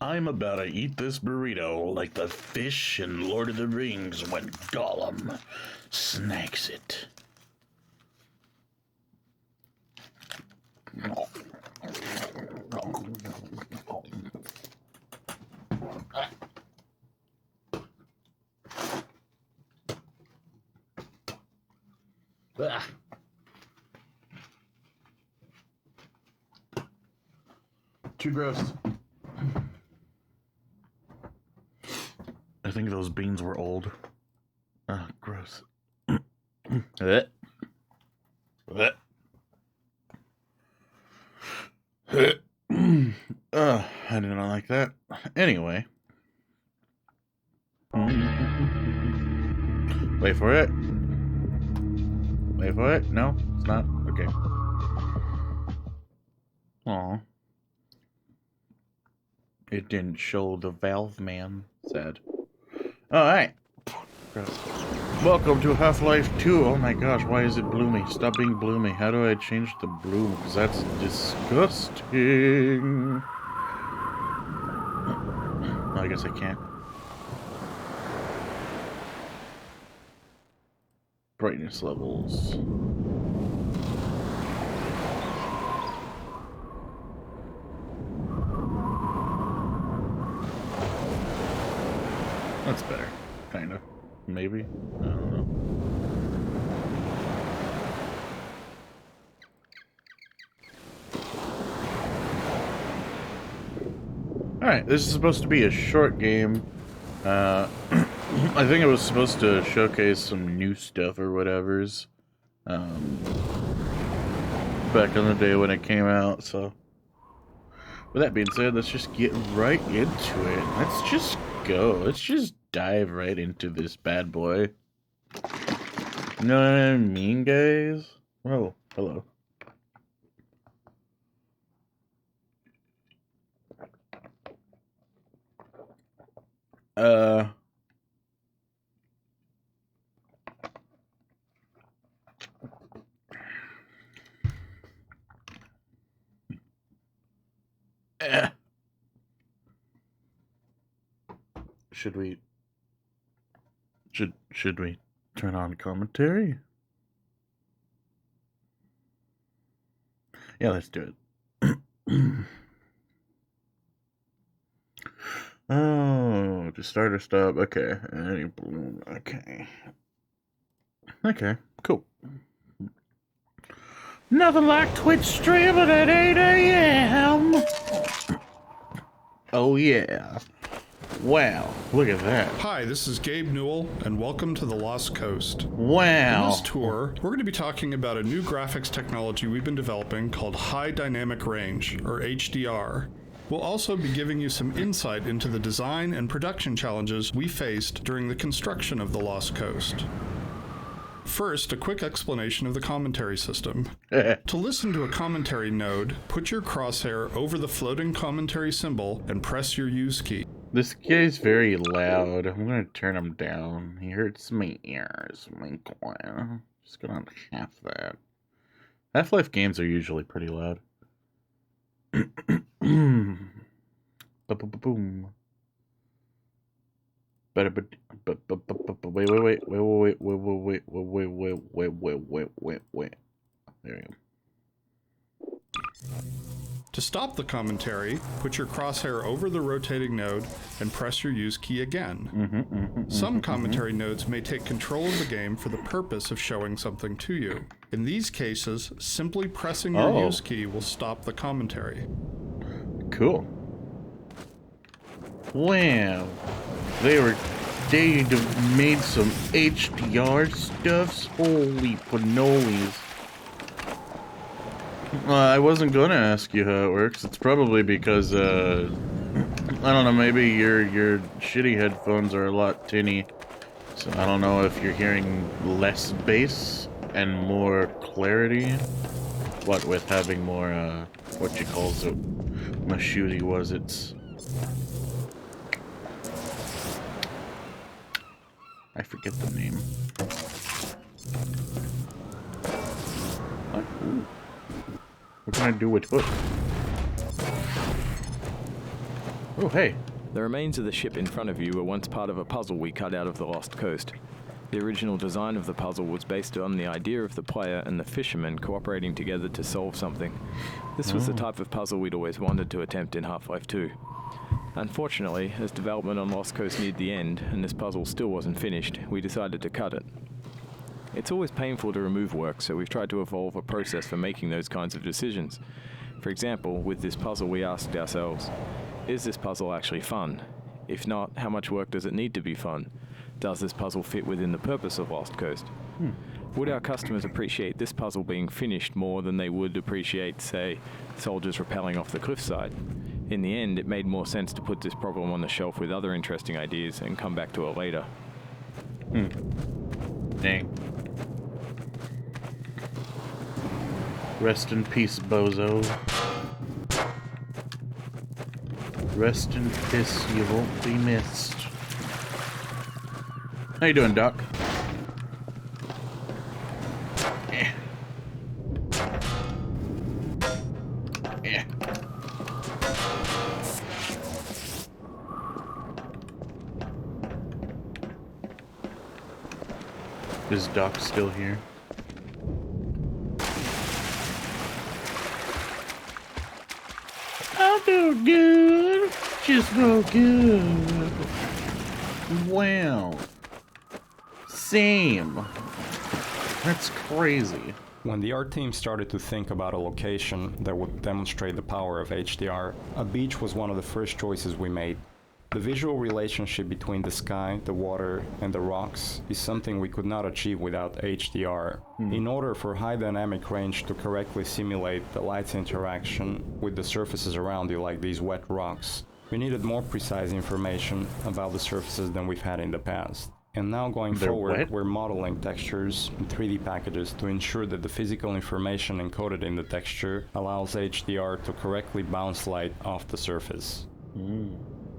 I'm about to eat this burrito like the fish in Lord of the Rings when Gollum snacks it. Too gross. I think those beans were old. Gross. I did not like that. Anyway. Wait for it. Wait for it. No, it's not. Okay. Aw. It didn't show the Valve Man. Sad. Alright. Welcome to Half-Life 2. Oh my gosh, why is it bloomy? Stop being bloomy. How do I change the bloom? Because that's disgusting. I guess I can't. Brightness levels. That's better. Kinda. Maybe. I don't know. Alright, this is supposed to be a short game. I think it was supposed to showcase some new stuff or whatever's. Back in the day when it came out, so. With that being said, let's just get right into it. Let's just go. Let's just dive right into this bad boy. You know what I mean, guys? Oh, hello. Should we turn on commentary? Yeah, let's do it. Oh, to start or stop. Okay. Any balloon. Okay. Okay, cool. Nothing like Twitch streaming at 8 a.m. Oh, yeah. Wow, look at that. Hi, this is Gabe Newell, and welcome to the Lost Coast. Wow. In this tour, we're going to be talking about a new graphics technology we've been developing called High Dynamic Range, or HDR. We'll also be giving you some insight into the design and production challenges we faced during the construction of the Lost Coast. First, a quick explanation of the commentary system. To listen to a commentary node, put your crosshair over the floating commentary symbol and press your use key. This guy's very loud. I'm gonna turn him down. He hurts my ears. Just gonna half that. Half-Life games are usually pretty loud. Boom. Wait. There you go. To stop the commentary, put your crosshair over the rotating node and press your use key again. Some commentary nodes may take control of the game for the purpose of showing something to you. In these cases, simply pressing your use key will stop the commentary. Cool. Wow. They made some HDR stuffs. Holy panolis. I wasn't gonna ask you how it works. It's probably because, I don't know, maybe your shitty headphones are a lot tinny. So I don't know if you're hearing less bass and more clarity. What with having more, what you call it, Mashooty was it? I forget the name. What? Ooh. What can I do with hook? Oh, hey. The remains of the ship in front of you were once part of a puzzle we cut out of the Lost Coast. The original design of the puzzle was based on the idea of the player and the fisherman cooperating together to solve something. This was the type of puzzle we'd always wanted to attempt in Half-Life 2. Unfortunately, as development on Lost Coast neared the end, and this puzzle still wasn't finished, we decided to cut it. It's always painful to remove work, so we've tried to evolve a process for making those kinds of decisions. For example, with this puzzle we asked ourselves, is this puzzle actually fun? If not, how much work does it need to be fun? Does this puzzle fit within the purpose of Lost Coast? Would our customers appreciate this puzzle being finished more than they would appreciate, say, soldiers rappelling off the cliffside? In the end, it made more sense to put this problem on the shelf with other interesting ideas and come back to it later. Dang. Rest in peace, bozo. Rest in peace, you won't be missed. How you doing, Doc? Yeah. Yeah. Is Doc still here? I'll do good. Just real good. Wow. Same. That's crazy. When the art team started to think about a location that would demonstrate the power of HDR, a beach was one of the first choices we made. The visual relationship between the sky, the water, and the rocks is something we could not achieve without HDR. In order for high dynamic range to correctly simulate the light's interaction with the surfaces around you, like these wet rocks, we needed more precise information about the surfaces than we've had in the past. And now going forward, we're modeling textures in 3D packages to ensure that the physical information encoded in the texture allows HDR to correctly bounce light off the surface.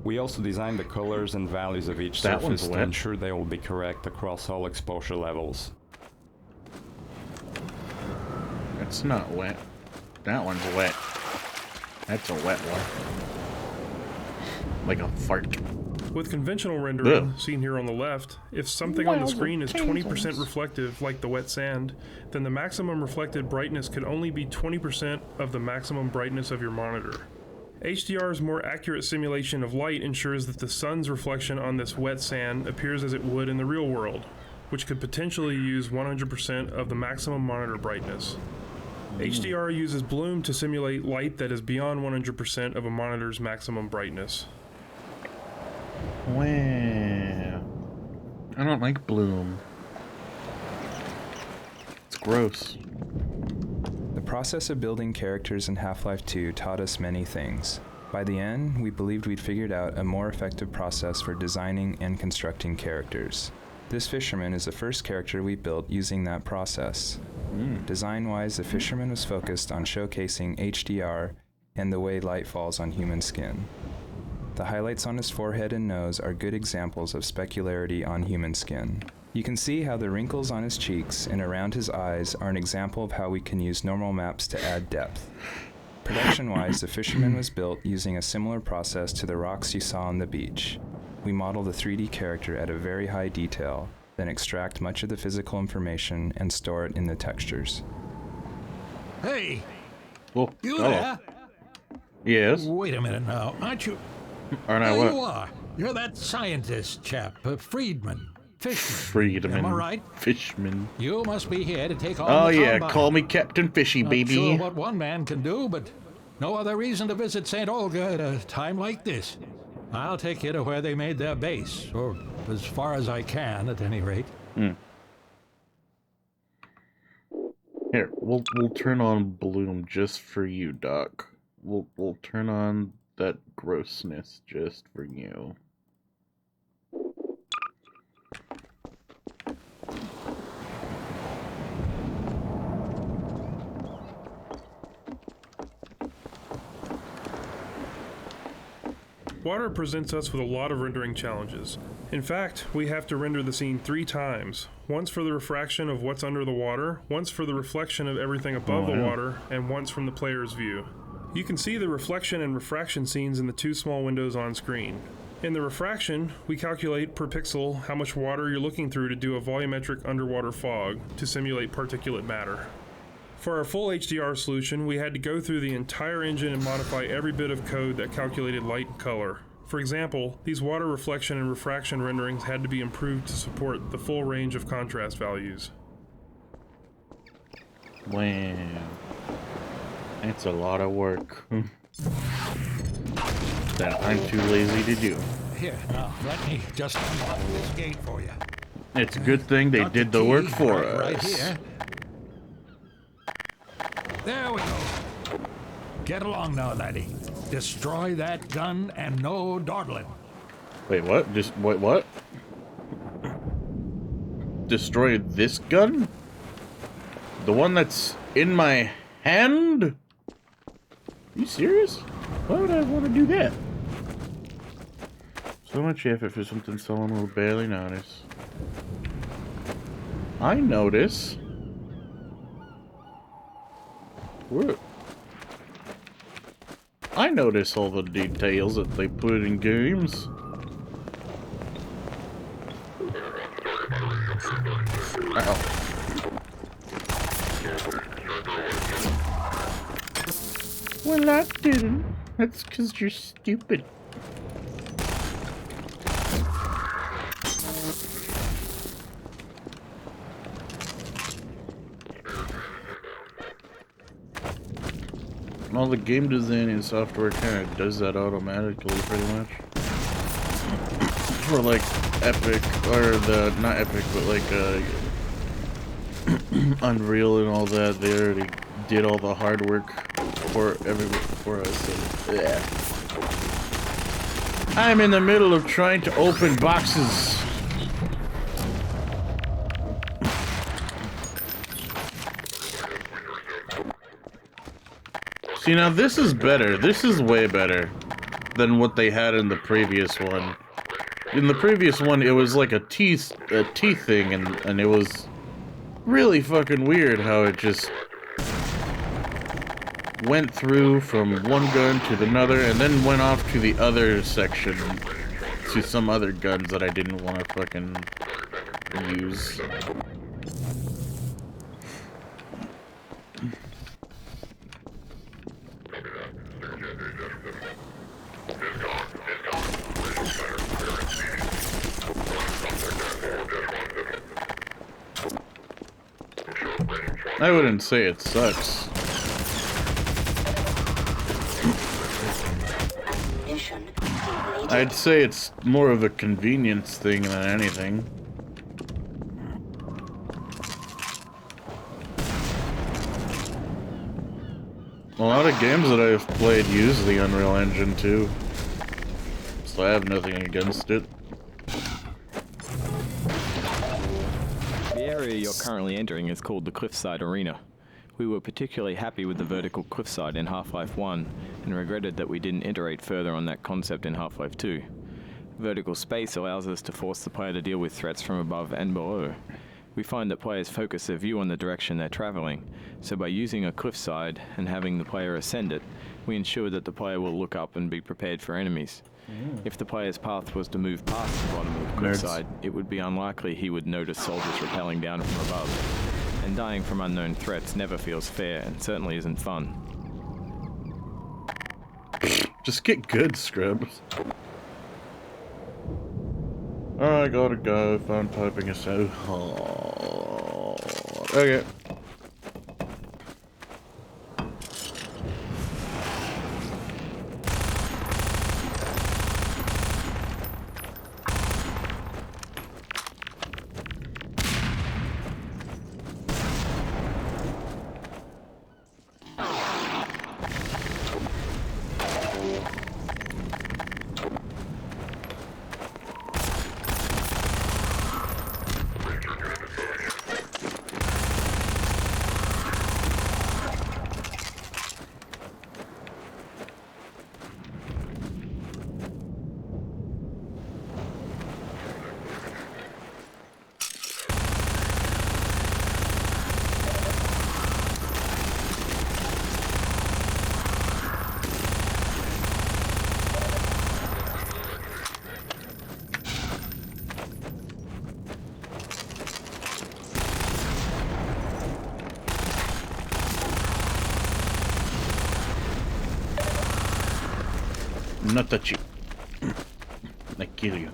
We also designed the colors and values of each surface to ensure they will be correct across all exposure levels. It's not wet. That one's wet. That's a wet one. Like a fart. With conventional rendering, seen here on the left, if something on the screen is 20% reflective, like the wet sand, then the maximum reflected brightness could only be 20% of the maximum brightness of your monitor. HDR's more accurate simulation of light ensures that the sun's reflection on this wet sand appears as it would in the real world, which could potentially use 100% of the maximum monitor brightness. HDR uses bloom to simulate light that is beyond 100% of a monitor's maximum brightness. Wow. I don't like bloom. It's gross. The process of building characters in Half-Life 2 taught us many things. By the end, we believed we'd figured out a more effective process for designing and constructing characters. This fisherman is the first character we built using that process. Design-wise, the fisherman was focused on showcasing HDR and the way light falls on human skin. The highlights on his forehead and nose are good examples of specularity on human skin. You can see how the wrinkles on his cheeks and around his eyes are an example of how we can use normal maps to add depth. Production-wise, the fisherman was built using a similar process to the rocks you saw on the beach. We model the 3D character at a very high detail, then extract much of the physical information and store it in the textures. Hey! Well, You there? Yes. Wait a minute now, aren't you? Aren't I There what? you are. You're that scientist chap, Friedman. Fishman. Friedman. Am I right? Fishman. You must be here to take on Oh the yeah, Combine. call me Captain Fishy, Not baby. sure what one man can do, but no other reason to visit St. Olga at a time like this. I'll take you to where they made their base, or as far as I can, at any rate. Here, we'll turn on bloom just for you, Doc. We'll turn on that grossness just for you. Water presents us with a lot of rendering challenges. In fact, we have to render the scene 3 times. Once for the refraction of what's under the water, once for the reflection of everything above the water, and once from the player's view. You can see the reflection and refraction scenes in the two small windows on screen. In the refraction, we calculate per pixel how much water you're looking through to do a volumetric underwater fog to simulate particulate matter. For our full HDR solution, we had to go through the entire engine and modify every bit of code that calculated light and color. For example, these water reflection and refraction renderings had to be improved to support the full range of contrast values. Wow. That's a lot of work. That I'm too lazy to do. Here, now, let me just unlock this gate for you. It's a good thing they Got did the work key for right us. here. There we go. Get along now, laddie. Destroy that gun and no dawdling. Wait, what? Just what? Destroy this gun? The one that's in my hand? Are you serious? Why would I want to do that? So much effort for something someone will barely notice. I notice. What? I notice all the details that they put in games. Ow. Well, I didn't. That's because you're stupid. All the game designing software kind of does that automatically, pretty much. For like Epic, or the, not Epic, but like Unreal and all that, they already did all the hard work for us. So, yeah. I'm in the middle of trying to open boxes. See, now this is better. This is way better than what they had in the previous one. In the previous one, it was like a teeth thing, and it was really fucking weird how it just went through from one gun to another, and then went off to the other section to some other guns that I didn't want to fucking use. I wouldn't say it sucks. I'd say it's more of a convenience thing than anything. A lot of games that I've played use the Unreal Engine too, so I have nothing against it. The area you're currently entering is called the Cliffside Arena. We were particularly happy with the vertical cliffside in Half-Life 1, and regretted that we didn't iterate further on that concept in Half-Life 2. Vertical space allows us to force the player to deal with threats from above and below. We find that players focus their view on the direction they're traveling, so by using a cliffside and having the player ascend it, we ensure that the player will look up and be prepared for enemies. If the player's path was to move past the bottom of the cliffside, it would be unlikely he would notice soldiers rappelling down from above. And dying from unknown threats never feels fair, and certainly isn't fun. Just get good, Scrubs. I gotta go. Phone typing is so hard. Okay. Not touch you. I kill you.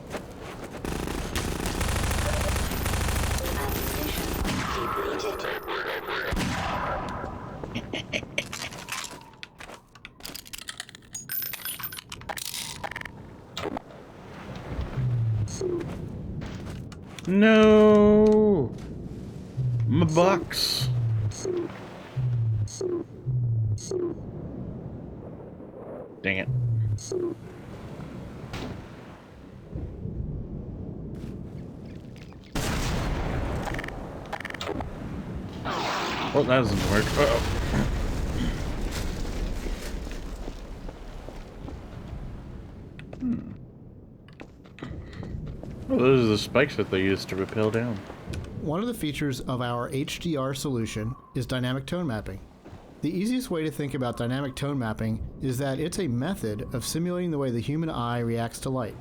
No, my box. Dang it. Well, that doesn't work. Uh-oh. Oh, those are the spikes that they use to rappel down. One of the features of our HDR solution is dynamic tone mapping. The easiest way to think about dynamic tone mapping is that it's a method of simulating the way the human eye reacts to light.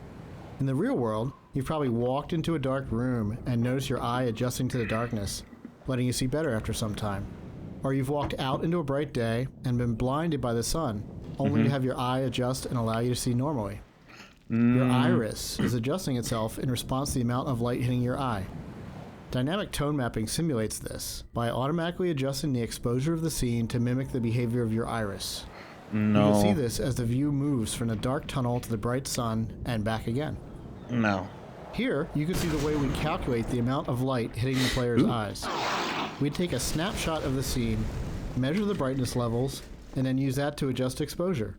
In the real world, you've probably walked into a dark room and noticed your eye adjusting to the darkness, letting you see better after some time. Or you've walked out into a bright day and been blinded by the sun, only to have your eye adjust and allow you to see normally. Your iris is adjusting itself in response to the amount of light hitting your eye. Dynamic tone mapping simulates this by automatically adjusting the exposure of the scene to mimic the behavior of your iris. No. You can see this as the view moves from the dark tunnel to the bright sun and back again. No. Here, you can see the way we calculate the amount of light hitting the player's eyes. We take a snapshot of the scene, measure the brightness levels, and then use that to adjust exposure.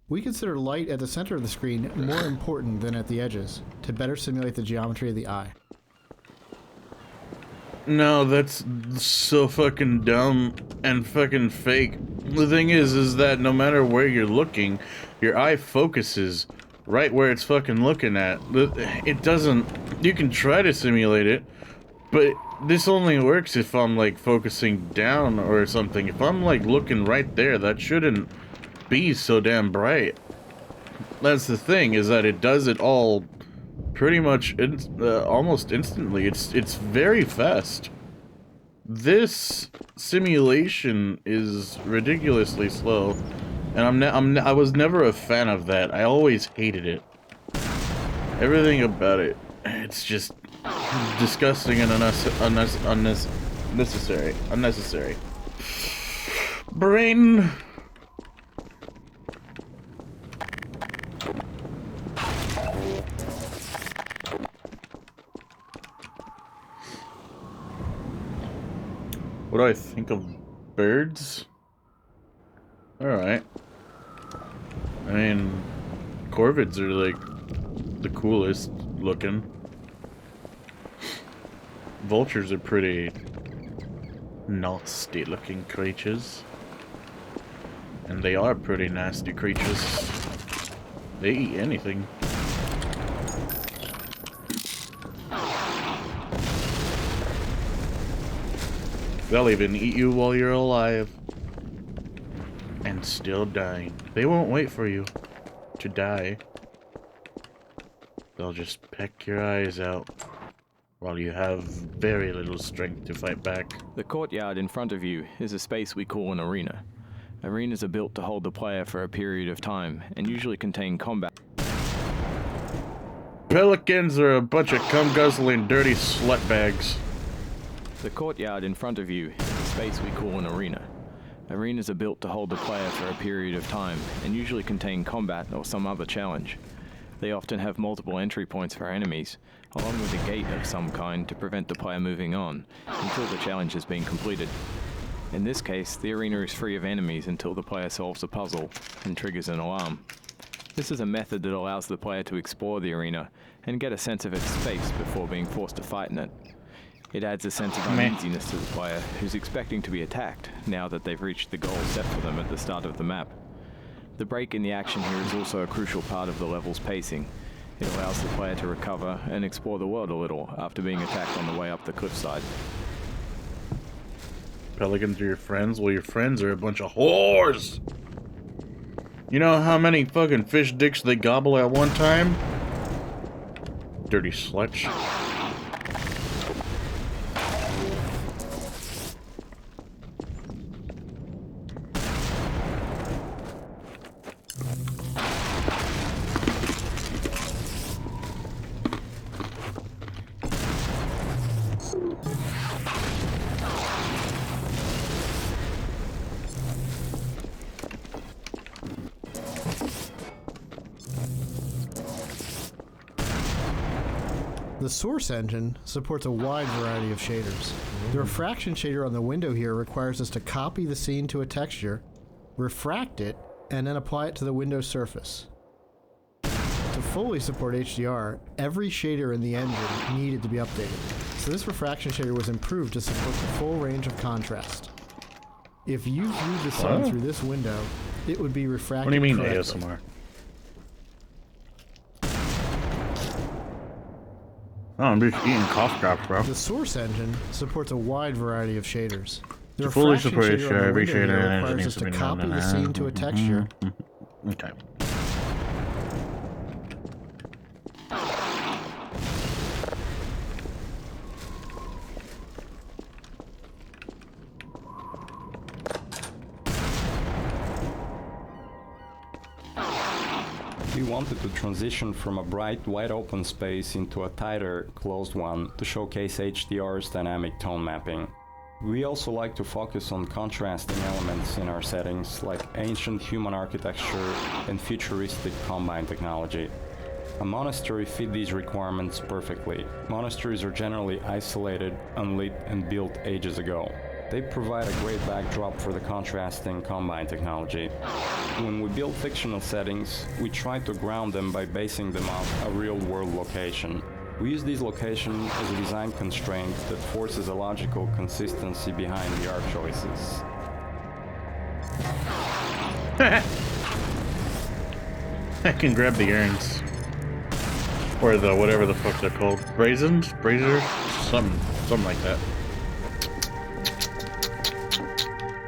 We consider light at the center of the screen more important than at the edges, to better simulate the geometry of the eye. No, that's so fucking dumb and fucking fake. The thing is that no matter where you're looking, your eye focuses right where it's fucking looking at. It doesn't... You can try to simulate it, but this only works if I'm, like, focusing down or something. If I'm, like, looking right there, that shouldn't be so damn bright. That's the thing, is that it does it all pretty much almost instantly. It's very fast. This simulation is ridiculously slow, and I was never a fan of that. I always hated it. Everything about it, it's just disgusting and unnecessary. Brain. What do I think of birds? Alright. I mean, corvids are like the coolest looking. Vultures are pretty nasty looking creatures. And they are pretty nasty creatures. They eat anything. They'll even eat you while you're alive. And still dying. They won't wait for you to die. They'll just peck your eyes out while you have very little strength to fight back. The courtyard in front of you is a space we call an arena. Arenas are built to hold the player for a period of time and usually contain combat. Pelicans are a bunch of cum-guzzling dirty slut bags. The courtyard in front of you is a space we call an arena. Arenas are built to hold the player for a period of time and usually contain combat or some other challenge. They often have multiple entry points for enemies, along with a gate of some kind to prevent the player moving on until the challenge has been completed. In this case, the arena is free of enemies until the player solves a puzzle and triggers an alarm. This is a method that allows the player to explore the arena and get a sense of its space before being forced to fight in it. It adds a sense of uneasiness to the player, who's expecting to be attacked now that they've reached the goal set for them at the start of the map. The break in the action here is also a crucial part of the level's pacing. It allows the player to recover and explore the world a little after being attacked on the way up the cliffside. Pelicans are your friends? Well, your friends are a bunch of whores! You know how many fucking fish dicks they gobble at one time? Dirty sluts. The source engine supports a wide variety of shaders. The refraction shader on the window here requires us to copy the scene to a texture, refract it, and then apply it to the window surface. To fully support HDR, every shader in the engine needed to be updated. So this refraction shader was improved to support the full range of contrast. If you viewed the sun through this window, it would be refracted What do you mean correctly. ASMR? Oh, I'm just eating cough drops, bro. The source engine supports a wide variety of shaders. The To fully refraction support shader on the every window shader here in it requires needs us to to be copy done. the scene to a texture. Okay. We wanted to transition from a bright, wide-open space into a tighter, closed one to showcase HDR's dynamic tone mapping. We also like to focus on contrasting elements in our settings, like ancient human architecture and futuristic combine technology. A monastery fit these requirements perfectly. Monasteries are generally isolated, unlit, and built ages ago. They provide a great backdrop for the contrasting combine technology. When we build fictional settings, we try to ground them by basing them off a real-world location. We use these locations as a design constraint that forces a logical consistency behind the art choices. I can grab the urns. Or the whatever the fuck they're called. Brazers? Something like that.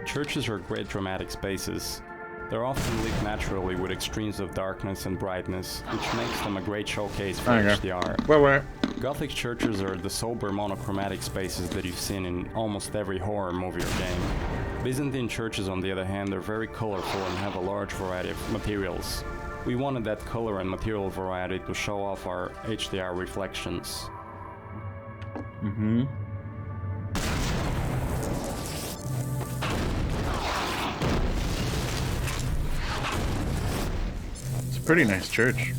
Churches are great dramatic spaces. They're often lit naturally with extremes of darkness and brightness, which makes them a great showcase for HDR. Where? Gothic churches are the sober monochromatic spaces that you've seen in almost every horror movie or game. Byzantine churches, on the other hand, are very colorful and have a large variety of materials. We wanted that color and material variety to show off our HDR reflections. Mm-hmm. It's a pretty nice church.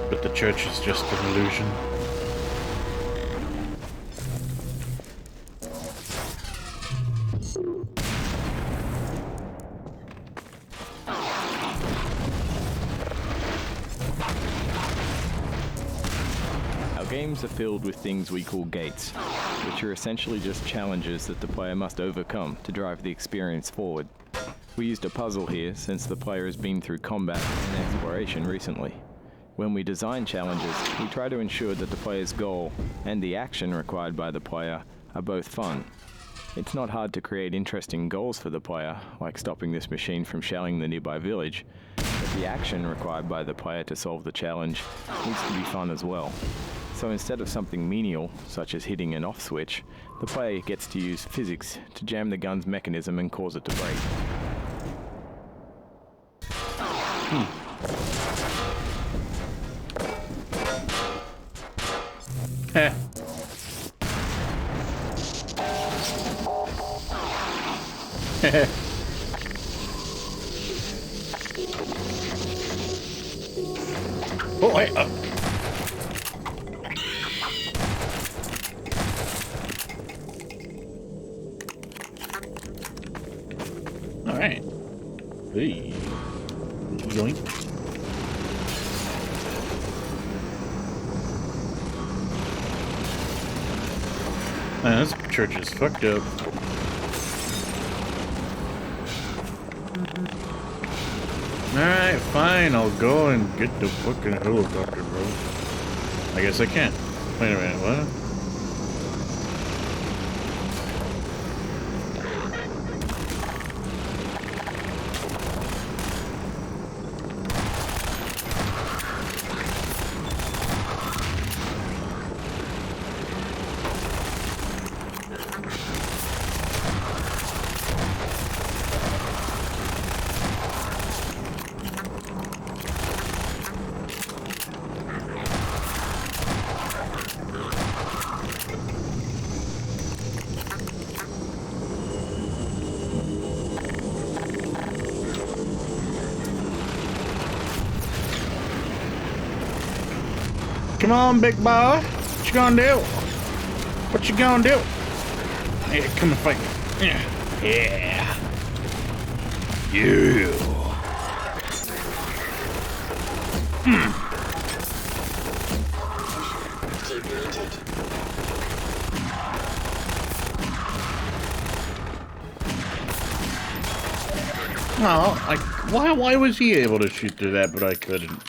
But the church is just an illusion. Our games are filled with things we call gates, which are essentially just challenges that the player must overcome to drive the experience forward. We used a puzzle here since the player has been through combat and exploration recently. When we design challenges, we try to ensure that the player's goal and the action required by the player are both fun. It's not hard to create interesting goals for the player, like stopping this machine from shelling the nearby village, but the action required by the player to solve the challenge needs to be fun as well. So instead of something menial, such as hitting an off switch, the player gets to use physics to jam the gun's mechanism and cause it to break. Heh. Oh, wait. All right. Hey. Yoink. Man, this church is fucked up. Alright, fine, I'll go and get the fucking helicopter, bro. I guess I can't. Wait a minute, what? Come on, big boy. What you gonna do? What you gonna do? Yeah, come and fight me. Yeah. Yeah. You. Oh, why was he able to shoot through that, but I couldn't?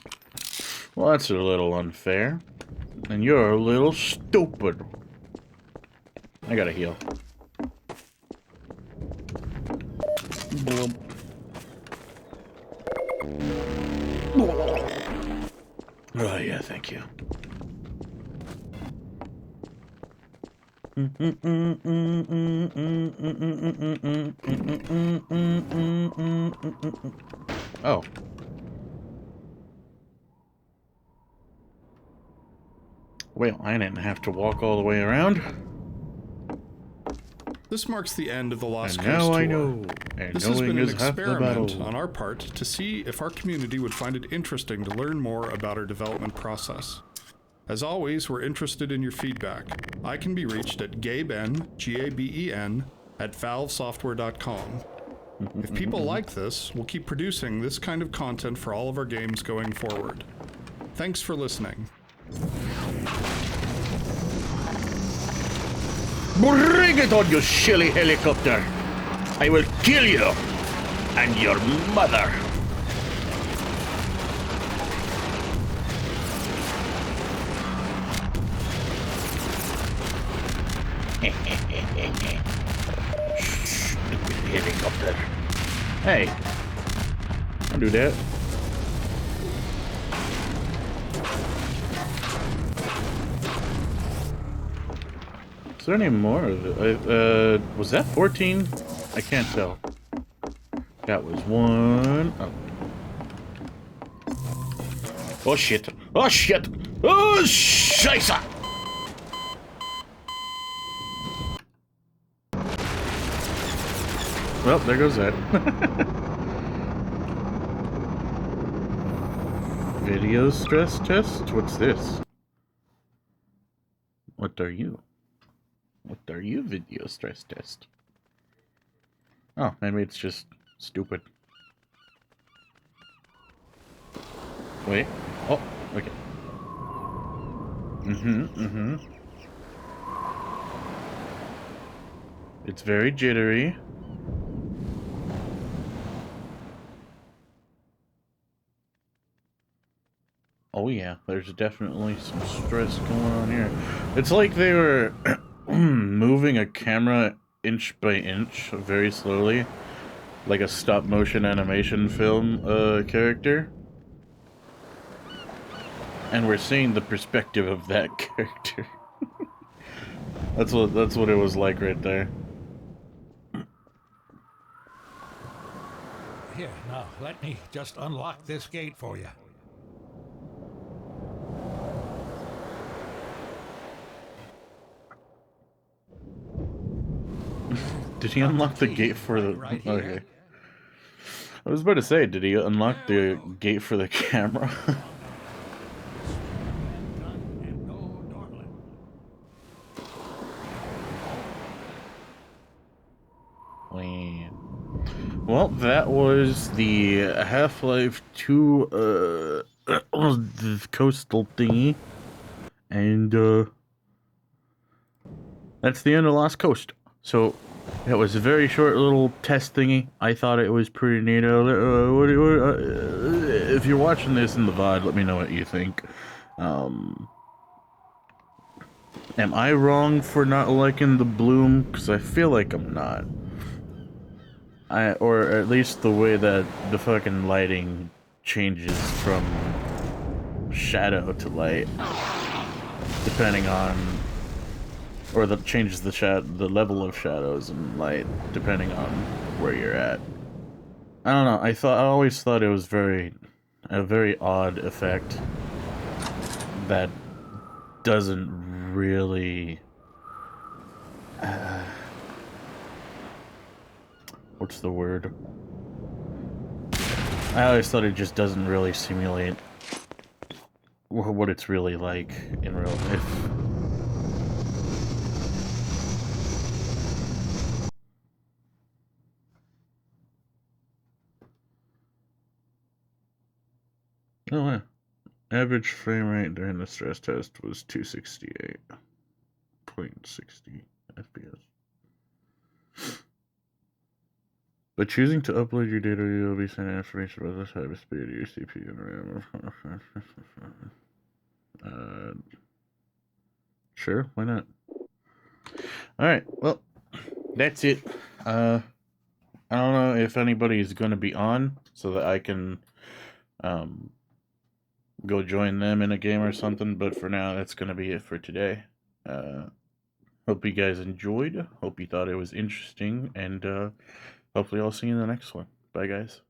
Well, that's a little unfair. And you're a little stupid. I gotta heal. Blub. Oh, yeah, thank you. Oh. Well, I didn't have to walk all the way around. This marks the end of the Lost And Coast now tour. I know. And This has been an knowing is half the experiment battle. on our part to see if our community would find it interesting to learn more about our development process. As always, we're interested in your feedback. I can be reached at gaben, G-A-B-E-N, at valvesoftware.com. If people like this, we'll keep producing this kind of content for all of our games going forward. Thanks for listening. Bring it on, you silly helicopter! I will kill you! And your mother! Stupid helicopter. Hey! Don't do that. Is there any more of it? Was that 14? I can't tell. That was one. Oh. Oh shit. Oh shit. Oh scheisse. Well, there goes that. Video stress test? What's this? What are you? What are you, video stress test? Oh, maybe it's just stupid. Wait. Oh, okay. It's very jittery. Oh yeah, there's definitely some stress going on here. It's like they were moving a camera inch by inch, very slowly, like a stop-motion animation film character. And we're seeing the perspective of that character. That's what it was like right there. Here, now, let me just unlock this gate for you. Did he unlock the gate for the... Okay. I was about to say, did he unlock the gate for the camera? Well, that was the Half-Life 2 the coastal thingy. And that's the end of Lost Coast. So it was a very short little test thingy. I thought it was pretty neat. If you're watching this in the VOD, let me know what you think. Am I wrong for not liking the bloom? Because I feel like I'm not. Or at least the way that the fucking lighting changes from shadow to light, depending on, or that changes the level of shadows and light depending on where you're at. I don't know. I always thought it was a very odd effect that doesn't really. What's the word? I always thought it just doesn't really simulate what it's really like in real life. Oh, yeah. Average frame rate during the stress test was 268.60 FPS. By choosing to upload your data, you will be sent information about the type of speed of your CPU and RAM. Sure, why not? Alright, well, that's it. I don't know if anybody's going to be on so that I can go join them in a game or something, but for now, that's going to be it for today. Hope you guys enjoyed. Hope you thought it was interesting, and hopefully I'll see you in the next one. Bye, guys.